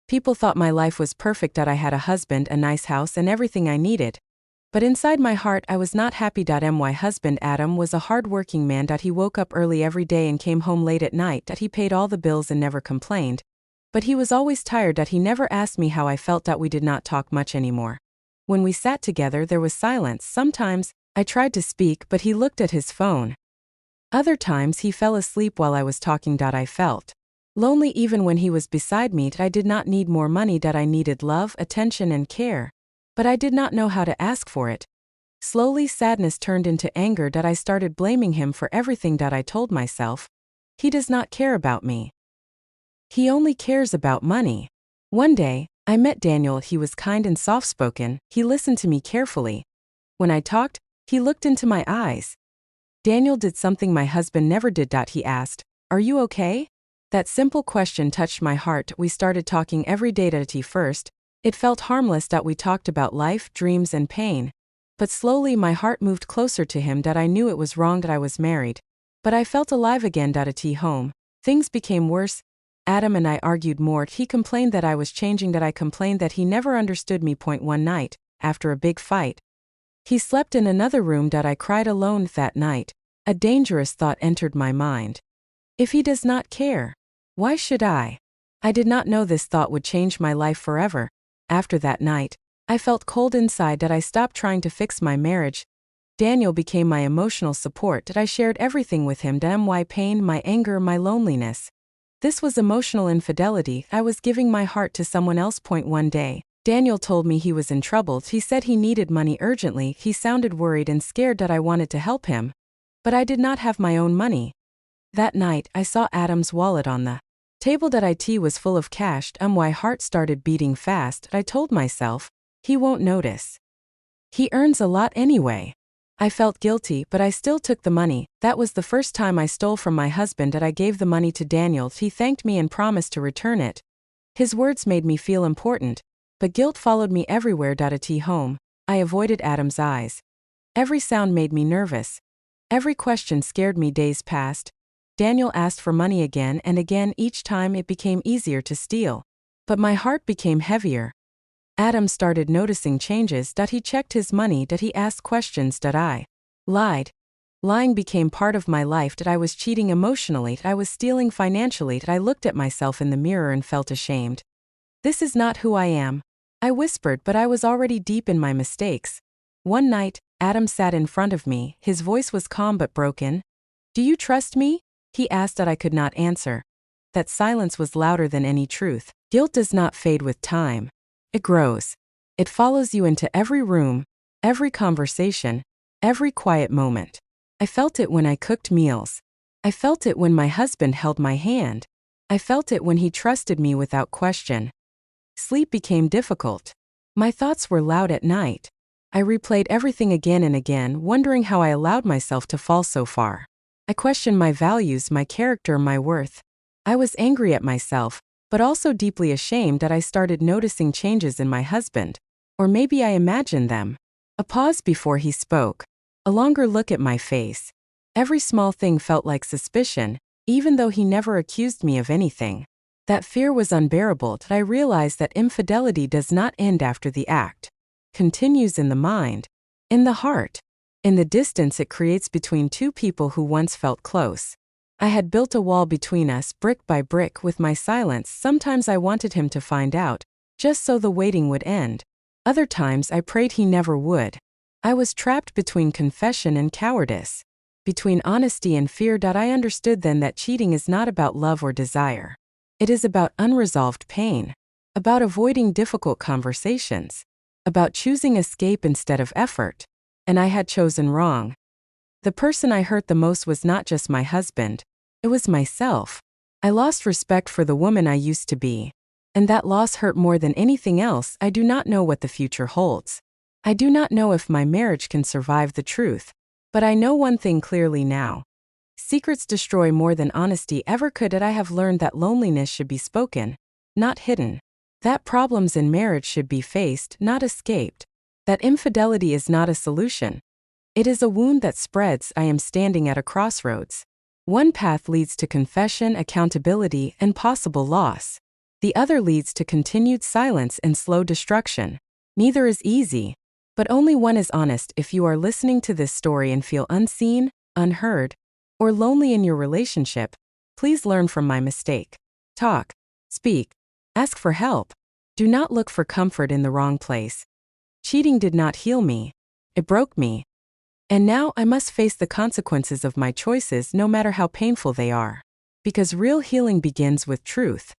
People thought my life was perfect, that I had a husband, a nice house, and everything I needed. But inside my heart, I was not happy. My husband, Adam, was a hard-working man. He woke up early every day and came home late at night. He paid all the bills and never complained. But he was always tired. He never asked me how I felt. We did not talk much anymore. When we sat together, there was silence. Sometimes, I tried to speak, but he looked at his phone. Other times, he fell asleep while I was talking. I felt lonely even when he was beside me. I did not need more money. I needed love, attention, and care. But I did not know how to ask for it. Slowly, sadness turned into anger. I started blaming him for everything. I told myself, he does not care about me. He only cares about money. One day, I met Daniel. He was kind and soft-spoken. He listened to me carefully. When I talked, he looked into my eyes. Daniel did something my husband never did. He asked, "Are you okay?" That simple question touched my heart. We started talking every day. First, it felt harmless. We talked about life, dreams, and pain. But slowly my heart moved closer to him. I knew it was wrong that I was married. But I felt alive again. At home, things became worse. Adam and I argued more. He complained that I was changing. I complained that he never understood me. One night, after a big fight, he slept in another room. I cried alone that night. A dangerous thought entered my mind. If he does not care, why should I? I did not know this thought would change my life forever. After that night, I felt cold inside. I stopped trying to fix my marriage. Daniel became my emotional support. I shared everything with him. My pain, my anger, my loneliness. This was emotional infidelity. I was giving my heart to someone else. One day, Daniel told me he was in trouble. He said he needed money urgently. He sounded worried and scared. I wanted to help him. But I did not have my own money. That night, I saw Adam's wallet on the table. It was full of cash. My heart started beating fast. I told myself, he won't notice. He earns a lot anyway. I felt guilty, but I still took the money. That was the first time I stole from my husband. I gave the money to Daniel. He thanked me and promised to return it. His words made me feel important, but guilt followed me everywhere. At home, I avoided Adam's eyes. Every sound made me nervous. Every question scared me. Days passed. Daniel asked for money again and again. Each time it became easier to steal. But my heart became heavier. Adam started noticing changes. He checked his money. He asked questions. I lied. Lying became part of my life. I was cheating emotionally. I was stealing financially. I looked at myself in the mirror and felt ashamed. This is not who I am, I whispered, but I was already deep in my mistakes. One night, Adam sat in front of me. His voice was calm but broken. "Do you trust me?" he asked. I could not answer. That silence was louder than any truth. Guilt does not fade with time. It grows. It follows you into every room, every conversation, every quiet moment. I felt it when I cooked meals. I felt it when my husband held my hand. I felt it when he trusted me without question. Sleep became difficult. My thoughts were loud at night. I replayed everything again and again, wondering how I allowed myself to fall so far. I questioned my values, my character, my worth. I was angry at myself, but also deeply ashamed that I started noticing changes in my husband. Or maybe I imagined them. A pause before he spoke. A longer look at my face. Every small thing felt like suspicion, even though he never accused me of anything. That fear was unbearable. I realized that infidelity does not end after the act. Continues in the mind, in the heart, in the distance it creates between two people who once felt close. I had built a wall between us, brick by brick, with my silence. Sometimes I wanted him to find out, just so the waiting would end. Other times I prayed he never would. I was trapped between confession and cowardice, between honesty and fear. I understood then that cheating is not about love or desire. It is about unresolved pain, about avoiding difficult conversations, about choosing escape instead of effort. And I had chosen wrong. The person I hurt the most was not just my husband, it was myself. I lost respect for the woman I used to be. And that loss hurt more than anything else. I do not know what the future holds. I do not know if my marriage can survive the truth. But I know one thing clearly now. Secrets destroy more than honesty ever could. I have learned that loneliness should be spoken, not hidden. That problems in marriage should be faced, not escaped. That infidelity is not a solution. It is a wound that spreads. I am standing at a crossroads. One path leads to confession, accountability, and possible loss. The other leads to continued silence and slow destruction. Neither is easy, but only one is honest. If you are listening to this story and feel unseen, unheard, or lonely in your relationship, please learn from my mistake. Talk, speak, ask for help. Do not look for comfort in the wrong place. Cheating did not heal me. It broke me. And now I must face the consequences of my choices, no matter how painful they are. Because real healing begins with truth.